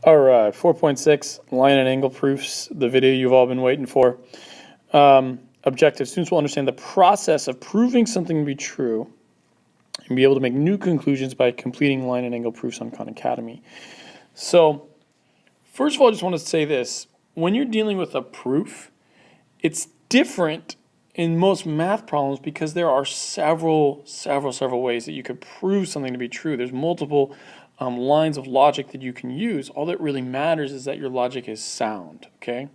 All right, 4.6, line and angle proofs, the video you've all been waiting for. Objective, students will understand the process of proving something to be true and be able to make new conclusions by completing line and angle proofs on Khan Academy. So, first of all, I just want to say this. When you're dealing with a proof, it's different in most math problems because there are several ways that you could prove something to be true. There's multiple lines of logic that you can use. All that really matters is that your logic is sound, okay?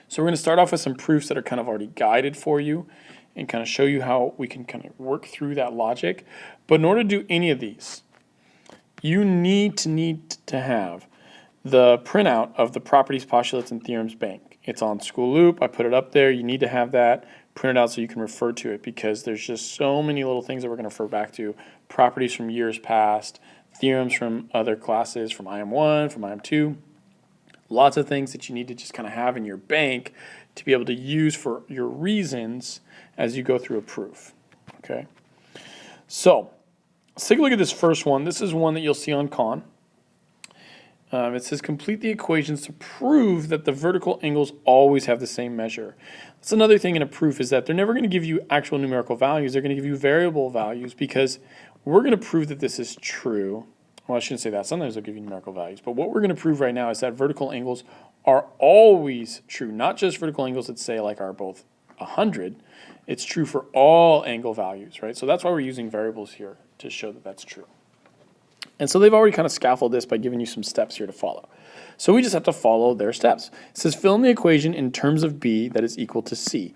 So we're going to start off with some proofs that are kind of already guided for you and kind of show you how we can kind of work through that logic. But in order to do any of these, you need to have the printout of the properties, postulates, and theorems bank. It's on School Loop. I put it up there. You need to have that printed out so you can refer to it because there's just so many little things that we're going to refer back to. Properties from years past, theorems from other classes, from IM1, from IM2. Lots of things that you need to just kind of have in your bank to be able to use for your reasons as you go through a proof. Okay. So let's take a look at this first one. This is one that you'll see on Khan. It says complete the equations to prove that the vertical angles always have the same measure. That's another thing in a proof is that they're never going to give you actual numerical values. They're going to give you variable values because we're going to prove that this is true. Well, I shouldn't say that. Sometimes they'll give you numerical values. But what we're going to prove right now is that vertical angles are always true. Not just vertical angles that say like are both 100. It's true for all angle values, right? So that's why we're using variables here to show that that's true. And so they've already kind of scaffolded this by giving you some steps here to follow. So we just have to follow their steps. It says fill in the equation in terms of B that is equal to C.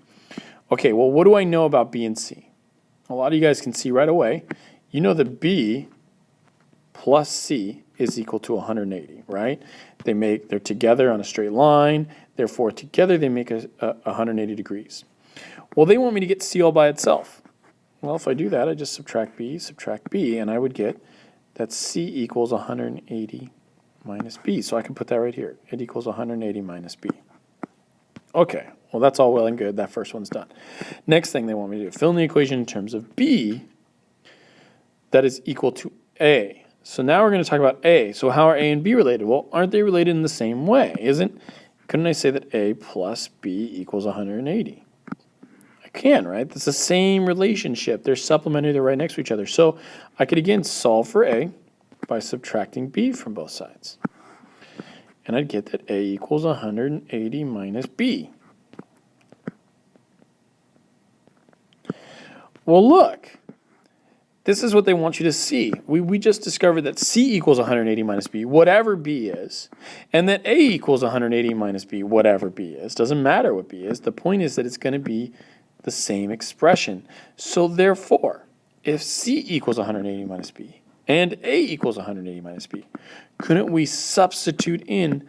Okay, well, what do I know about B and C? A lot of you guys can see right away. You know that B plus C is equal to 180, right? They're together on a straight line. Therefore, together they make 180 degrees. Well, they want me to get C all by itself. Well, if I do that, I just subtract B, and I would get that C equals 180 minus B. So I can put that right here. It equals 180 minus B. Okay, well, that's all well and good. That first one's done. Next thing they want me to do, fill in the equation in terms of B that is equal to A. So now we're going to talk about A. So how are A and B related? Well, aren't they related in the same way? Couldn't I say that A plus B equals 180? I can, right? That's the same relationship. They're supplementary. They're right next to each other. So I could, again, solve for A by subtracting B from both sides. And I'd get that A equals 180 minus B. Well, look. This is what they want you to see. We just discovered that C equals 180 minus B, whatever B is, and that A equals 180 minus B, whatever B is. Doesn't matter what B is. The point is that it's going to be the same expression. So therefore, if C equals 180 minus B and A equals 180 minus B, couldn't we substitute in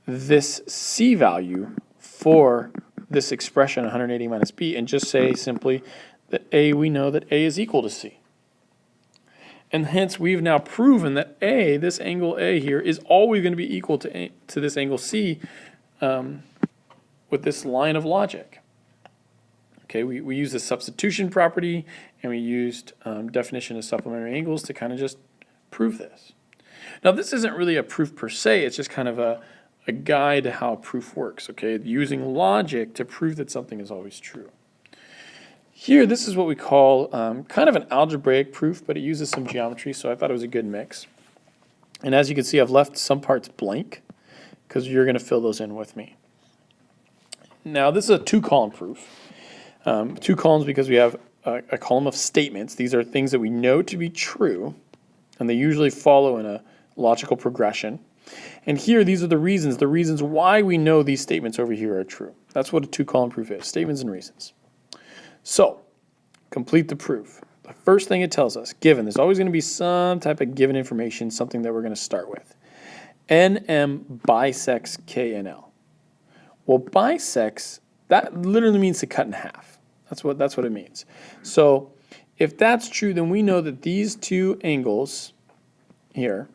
this C value for this expression 180 minus B and just say simply that we know that A is equal to C? And hence, we've now proven that A, this angle A here, is always going to be equal to this angle C with this line of logic. Okay, we used the substitution property, and we used definition of supplementary angles to kind of just prove this. Now, this isn't really a proof per se. It's just kind of a guide to how a proof works, okay? Using logic to prove that something is always true. Here, this is what we call kind of an algebraic proof, but it uses some geometry, so I thought it was a good mix. And as you can see, I've left some parts blank because you're going to fill those in with me. Now, this is a two-column proof. Two columns because we have a column of statements. These are things that we know to be true, and they usually follow in a logical progression. And here, these are the reasons why we know these statements over here are true. That's what a two-column proof is, statements and reasons. So, complete the proof. The first thing it tells us, given, there's always going to be some type of given information, something that we're going to start with. NM bisects KNL. Well, bisects, that literally means to cut in half. That's what it means. So, if that's true, then we know that these two angles here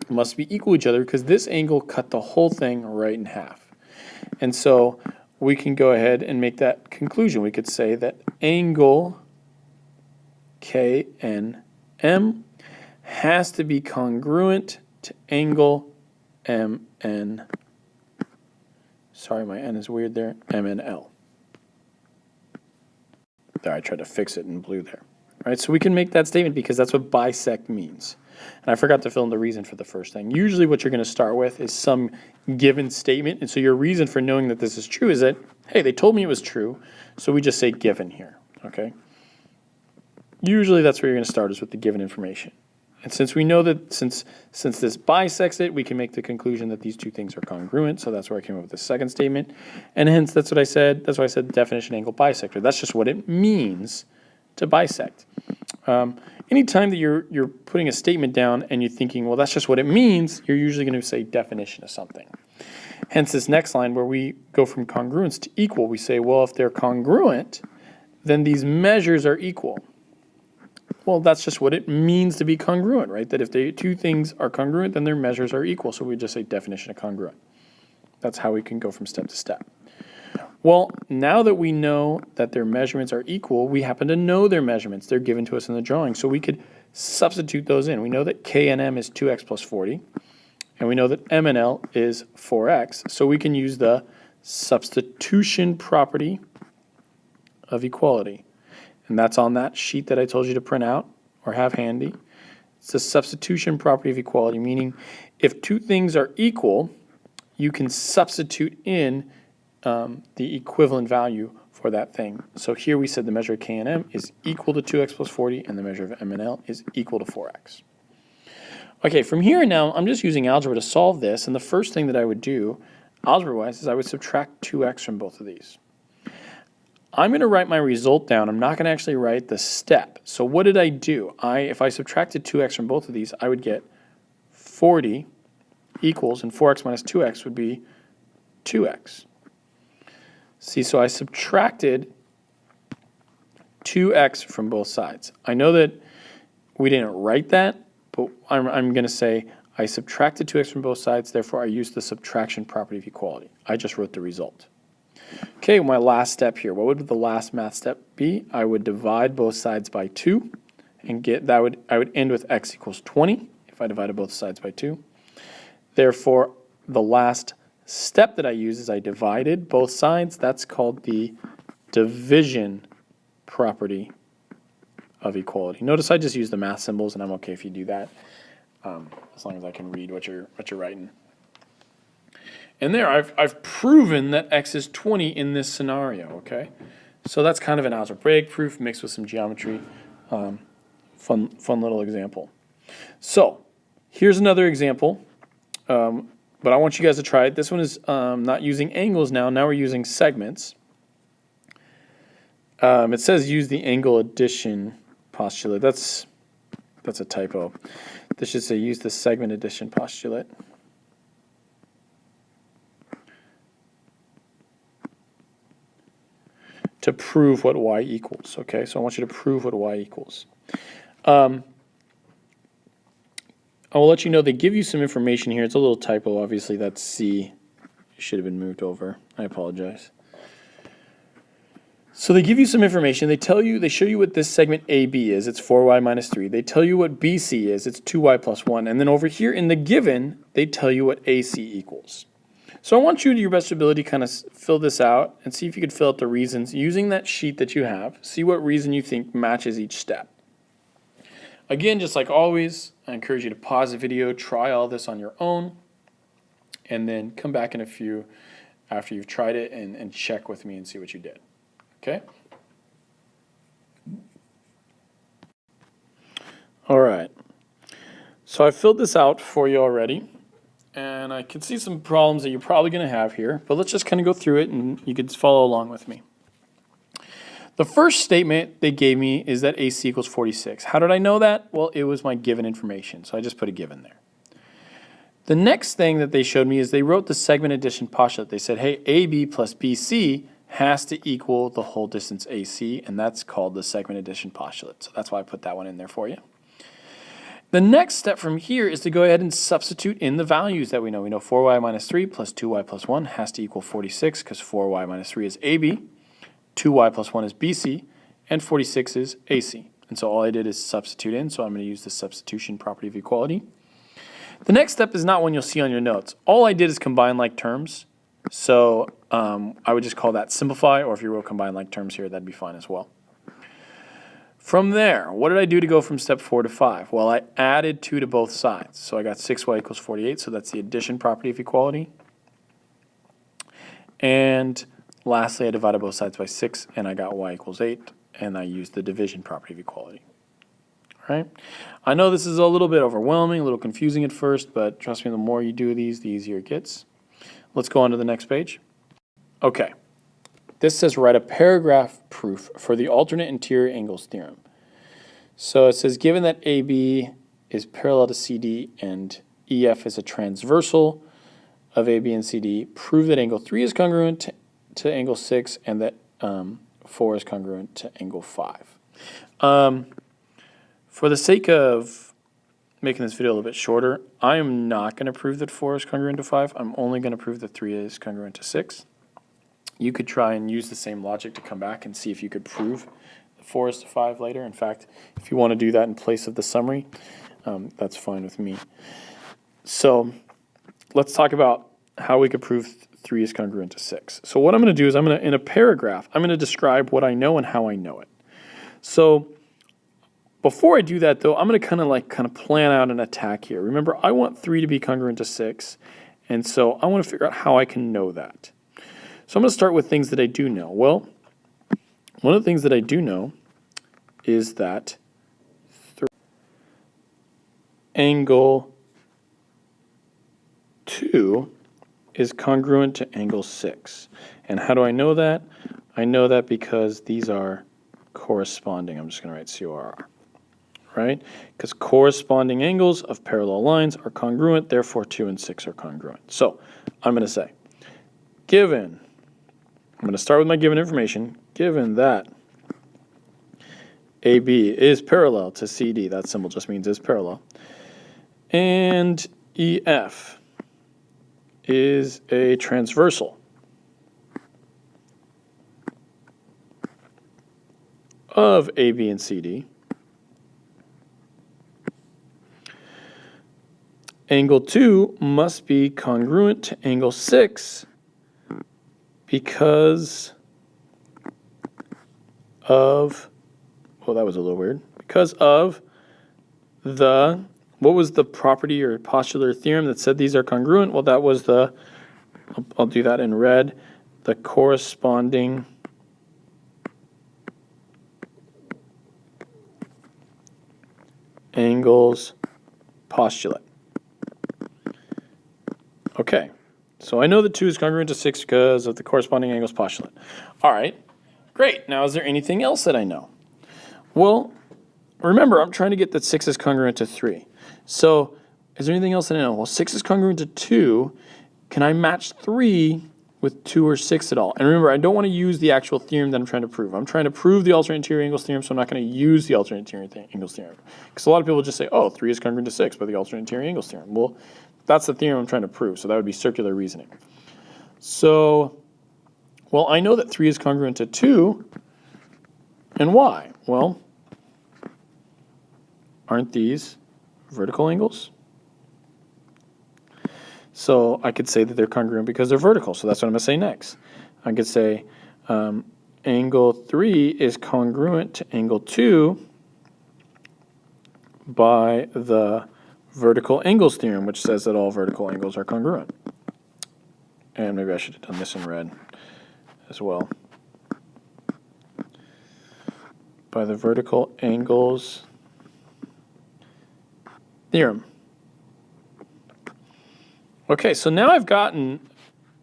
must be equal to each other because this angle cut the whole thing right in half. And so, we can go ahead and make that conclusion. We could say that angle KNM has to be congruent to angle mn, sorry, my n is weird there, mnl. There, I tried to fix it in blue there. All right, so we can make that statement because that's what bisect means. And I forgot to fill in the reason for the first thing. Usually what you're going to start with is some given statement. And so your reason for knowing that this is true is that, hey, they told me it was true, so we just say given here, okay? Usually that's where you're going to start, is with the given information. And since we know that since this bisects it, we can make the conclusion that these two things are congruent. So that's where I came up with the second statement. And hence, that's what I said. That's why I said definition angle bisector. That's just what it means to bisect. Anytime that you're putting a statement down and you're thinking, well, that's just what it means, you're usually going to say definition of something. Hence this next line where we go from congruence to equal, we say, well, if they're congruent, then these measures are equal. Well, that's just what it means to be congruent, right? That if the two things are congruent, then their measures are equal. So we just say definition of congruent. That's how we can go from step to step. Well, now that we know that their measurements are equal, we happen to know their measurements. They're given to us in the drawing. So we could substitute those in. We know that K and M is 2x plus 40. And we know that M and L is 4x. So we can use the substitution property of equality. And that's on that sheet that I told you to print out or have handy. It's the substitution property of equality, meaning if two things are equal, you can substitute in the equivalent value for that thing. So here we said the measure of K and M is equal to 2x plus 40, and the measure of M and L is equal to 4x. Okay, from here now, I'm just using algebra to solve this, and the first thing that I would do, algebra-wise, is I would subtract 2x from both of these. I'm going to write my result down. I'm not going to actually write the step. So what did I do? If I subtracted 2x from both of these, I would get 40 equals, and 4x minus 2x would be 2x. See, so I subtracted 2x from both sides. I know that we didn't write that, but I'm going to say I subtracted 2x from both sides, therefore I used the subtraction property of equality. I just wrote the result. Okay, my last step here. What would the last math step be? I would divide both sides by 2 and I would end with x equals 20 if I divided both sides by 2. Therefore, the last step that I use is I divided both sides. That's called the division property of equality. Notice I just use the math symbols, and I'm okay if you do that, as long as I can read what you're writing. And there, I've proven that x is 20 in this scenario, okay? So that's kind of an algebraic proof mixed with some geometry. Fun little example. So here's another example, but I want you guys to try it. This one is not using angles now. Now we're using segments. It says use the angle addition postulate. That's a typo. This should say use the segment addition postulate. To prove what y equals, okay? So I want you to prove what y equals. I will let you know they give you some information here. It's a little typo, obviously. That's C. It should have been moved over. I apologize. So they give you some information. They show you what this segment AB is. It's 4y minus 3. They tell you what BC is. It's 2y plus 1. And then over here in the given, they tell you what AC equals. So I want you, to your best ability, kind of fill this out and see if you could fill out the reasons using that sheet that you have. See what reason you think matches each step. Again, just like always, I encourage you to pause the video, try all this on your own, and then come back in a few after you've tried it and check with me and see what you did. Okay? All right. So I filled this out for you already. And I can see some problems that you're probably going to have here, but let's just kind of go through it and you can follow along with me. The first statement they gave me is that AC equals 46. How did I know that? Well, it was my given information, so I just put a given there. The next thing that they showed me is they wrote the segment addition postulate. They said, hey, AB plus BC has to equal the whole distance AC, and that's called the segment addition postulate. So that's why I put that one in there for you. The next step from here is to go ahead and substitute in the values that we know. We know 4y minus 3 plus 2y plus 1 has to equal 46 because 4y minus 3 is AB, 2y plus 1 is BC, and 46 is AC. And so all I did is substitute in, so I'm going to use the substitution property of equality. The next step is not one you'll see on your notes. All I did is combine like terms. So I would just call that simplify, or if you wrote combine like terms here, that'd be fine as well. From there, what did I do to go from step 4 to 5? Well, I added 2 to both sides. So I got 6y equals 48, so that's the addition property of equality. And lastly, I divided both sides by 6, and I got y equals 8, and I used the division property of equality. All right? I know this is a little bit overwhelming, a little confusing at first, but trust me, the more you do these, the easier it gets. Let's go on to the next page. Okay. This says write a paragraph proof for the alternate interior angles theorem. So it says given that AB is parallel to CD and EF is a transversal of AB and CD, prove that angle 3 is congruent to angle 6 and that 4 is congruent to angle 5. For the sake of making this video a little bit shorter, I am not going to prove that 4 is congruent to 5. I'm only going to prove that 3 is congruent to 6. You could try and use the same logic to come back and see if you could prove that 4 is to 5 later. In fact, if you want to do that in place of the summary, that's fine with me. So let's talk about how we could prove 3 is congruent to 6. So what I'm going to do is in a paragraph, I'm going to describe what I know and how I know it. So before I do that, though, I'm going to kind of plan out an attack here. Remember, I want 3 to be congruent to 6, and so I want to figure out how I can know that. So I'm going to start with things that I do know. Well, one of the things that I do know is that angle 2 is congruent to angle 6. And how do I know that? I know that because these are corresponding. I'm just going to write CORR. Right? Because corresponding angles of parallel lines are congruent, therefore 2 and 6 are congruent. So I'm going to say, I'm going to start with my given information, given that AB is parallel to CD, that symbol just means is parallel, and EF is a transversal of AB and CD, angle 2 must be congruent to angle 6 because of, well, that was a little weird, because of the, what was the property or postular theorem that said these are congruent? Well, that was the, I'll do that in red, the corresponding angles postulate. Okay, so I know that 2 is congruent to 6 because of the corresponding angles postulate. All right, great. Now, is there anything else that I know? Well, remember, I'm trying to get that 6 is congruent to 3. So is there anything else that I know? Well, 6 is congruent to 2. Can I match 3 with 2 or 6 at all? And remember, I don't want to use the actual theorem that I'm trying to prove. I'm trying to prove the alternate interior angles theorem, so I'm not going to use the alternate interior angles theorem. Because a lot of people just say, oh, 3 is congruent to 6 by the alternate interior angles theorem. Well, that's the theorem I'm trying to prove, so that would be circular reasoning. So, well, I know that 3 is congruent to 2, and why? Well, aren't these vertical angles? So I could say that they're congruent because they're vertical, so that's what I'm going to say next. I could say angle 3 is congruent to angle 2 by the vertical angles theorem, which says that all vertical angles are congruent. And maybe I should have done this in red as well. By the vertical angles theorem. Okay, so now I've gotten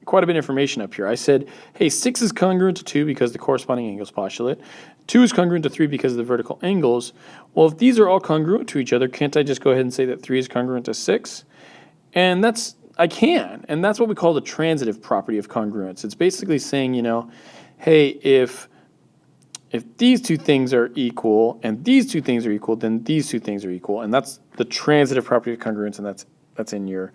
quite a bit of information up here. I said, hey, 6 is congruent to 2 because the corresponding angles postulate. 2 is congruent to 3 because of the vertical angles. Well, if these are all congruent to each other, can't I just go ahead and say that 3 is congruent to 6? And I can, and that's what we call the transitive property of congruence. It's basically saying, you know, hey, if these two things are equal and these two things are equal, then these two things are equal. And that's the transitive property of congruence, and that's in your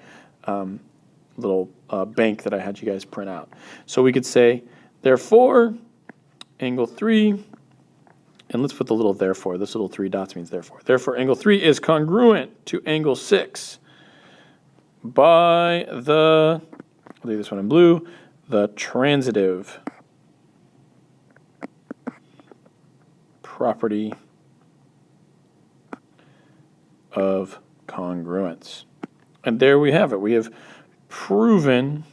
little bank that I had you guys print out. So we could say, therefore, angle 3, and let's put the little therefore. This little 3 dots means therefore. Therefore, angle 3 is congruent to angle 6 by the, I'll leave this one in blue, the transitive property of congruence. And there we have it. We have proven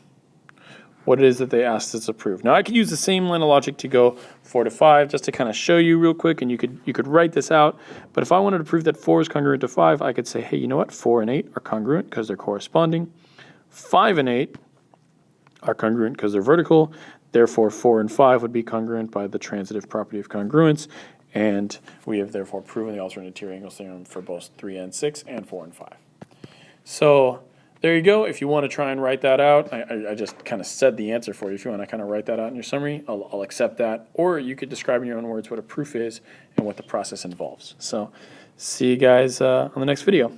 what it is that they asked us to prove. Now I could use the same line of logic to go 4 to 5 just to kind of show you real quick, and you could write this out. But if I wanted to prove that 4 is congruent to 5, I could say, hey, you know what? 4 and 8 are congruent because they're corresponding. 5 and 8 are congruent because they're vertical. Therefore, 4 and 5 would be congruent by the transitive property of congruence. And we have therefore proven the alternate interior angle theorem for both 3 and 6 and 4 and 5. So there you go. If you want to try and write that out, I just kind of said the answer for you. If you want to kind of write that out in your summary, I'll accept that. Or you could describe in your own words what a proof is and what the process involves. So see you guys on the next video.